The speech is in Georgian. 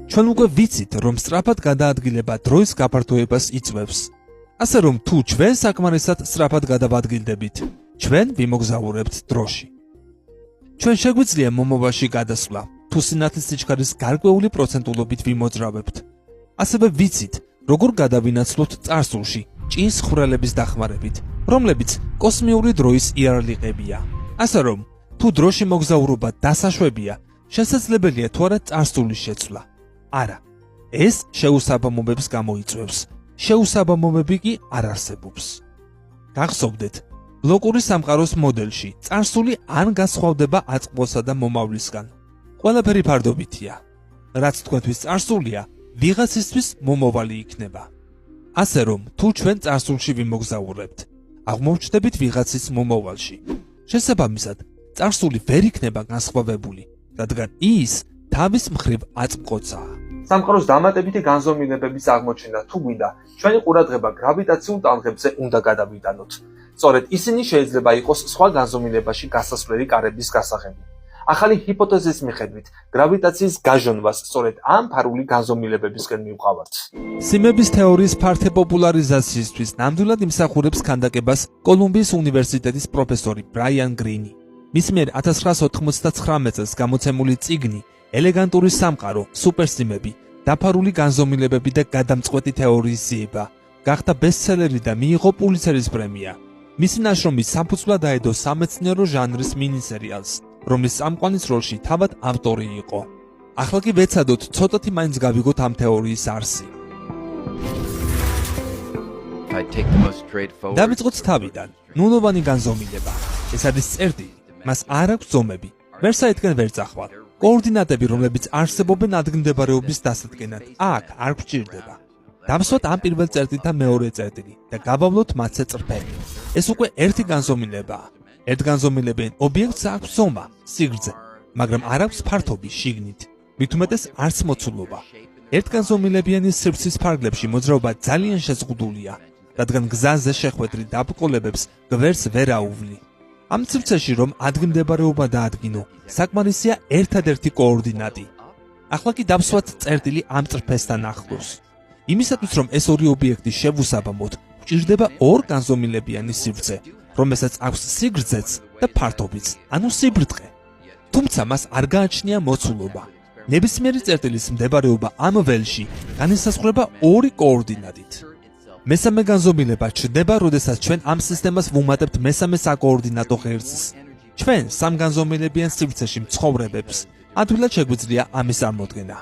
ჩვენ უკვე ვიცით, რომ სწრაფად გადაადგილება დროის გაფართოებას იწვევს. ასე რომ თუ ჩვენ საკმარისად სწრაფად გადავადგილდებით, ჩვენ ვიმოგზაურებთ დროში. ჩვენ შეგვიძლია მომავალში გადასვლა, თუ სინათლის სიჩქარის გარკვეული პროცენტულობით ვიმოძრავებთ. ასევე ვიცით, როგორ გადავინაცვლოთ წარსულში ჭის ხვრელების დახმარებით, რომლებიც კოსმიური დროის იარლიყებია. ასე რომ, თუ დროში მოგზაურობა დასაშვებია, შესაძლებელია თუ არა წარსულის შეცვლა. არა, ეს შეუსაბამობებს გამოიწვევს. შეუსაბამობები კი არ არსებობს. გახსოვდეთ, ბლოკური სამყაროს მოდელში წარსული ან გასხვავდება აწმყოსა და მომავლისგან. ყველაფერი ფარდობითია. რაც თქვენთვის წარსულია, ვიღაცისთვის მომავალი იქნება. ასე რომ, თუ ჩვენ წარსულში ვიმოგზაურებთ, აღმოჩნდებით ვიღაცის მომავალში. შესაბამისად, წარსული ვერ იქნება განსხვავებული, რადგან ის თავის მხრივ აწმყოცაა. სამყაროს დამატებითი განზომილებების აღმოჩენა თუ გვინდა, ჩვენი ყურადღება გრავიტაციულ ტალღებზე უნდა გადავიტანოთ. სწორედ ისინი შეიძლება იყოს სხვა განზომილებაში გასასვლელი კარების გასაღები. ახალი ჰიპოთეზის მიხედვით, გრავიტაციის გაჟონვას სწორედ ამ ფარული განზომილებებისკენ მივყავართ. სიმების თეორიის ფართე პოპულარიზაციისთვის ნამდვილად იმსახურებს ქანდაკებას კოლუმბიის უნივერსიტეტის პროფესორი ბრაიან გრინი. მის მიერ 1999 წელს გამოცემული წიგნი ელეგანტური სამყარო, სუპერსიმები, დაფარული განზომილებები და გადამწყვეტი თეორიის ძიება გახდა ბესტსელერი და მიიღო პულიცერის პრემია. მისი ნაშრომი საფუძვლად დაედო სამეცნიერო ჟანრის მინისერიალს, რომლის წამყვანის როლში თავად ავტორი იყო. ახლა კი ვეცადოთ ცოტათი მაინც გავიგოთ ამ თეორიის არსი. დავიწყოთ თავიდან. ნულოვანი განზომილება. ეს არის წერტილი, მას არ აქვს ზომები, ვერ საერთგან ვერ წახვალ. კოორდინატები, რომლებიც არსებობენ ადგილმდებარეობის დასადგენად, აქ არ გვჭირდება. დავსვათ ამ პირველ წერტილს და მეორე წერტილი და გავავლოთ მათზე წრფელი. ეს უკვე ერთი განზომილებაა. ერთგანზომილებიან ობიექტს აქვს ზომა, სიგრძე, მაგრამ არ აქვს ფართობი, შიგნით. მით უმეტეს არც მოცულობა. ერთგანზომილებიანი სივრცის ფარგლებში მოძრაობა ძალიან შეზღუდულია, რადგან გზაზე შეხვედრි დაბრკოლებებს გვერდს ვერ აუვლი. ამ სივრცეში რომ ადგილმდებარეობა დაადგინო, საკმარისია ერთადერთი კოორდინატი. ახლა კი დავსვათ წერტილი ამ წრფესთან ახლოს. იმისათვის რომ ეს ორი ობიექტი შევუსაბამოთ, გვჭირდება ორ განზომილებიანი სივრცე, რომელსაც აქვს სიგრძეც და ფართობიც, ანუ სიბრტყე. თუმცა მას არ გააჩნია მოცულობა. ნებისმიერი წერტილის მდებარეობა ამ ველში განისაზღვრება ორი კოორდინატით. მესამე განზომილება ჩნდება, როდესაც ჩვენ ამ სისტემას ვუმატებთ მესამე საკოორდინატო ღერძს. ჩვენ სამგანზომილებიან სივრცეში მცხოვრებებს ადვილად შეგვიძლია ამის წარმოდგენა.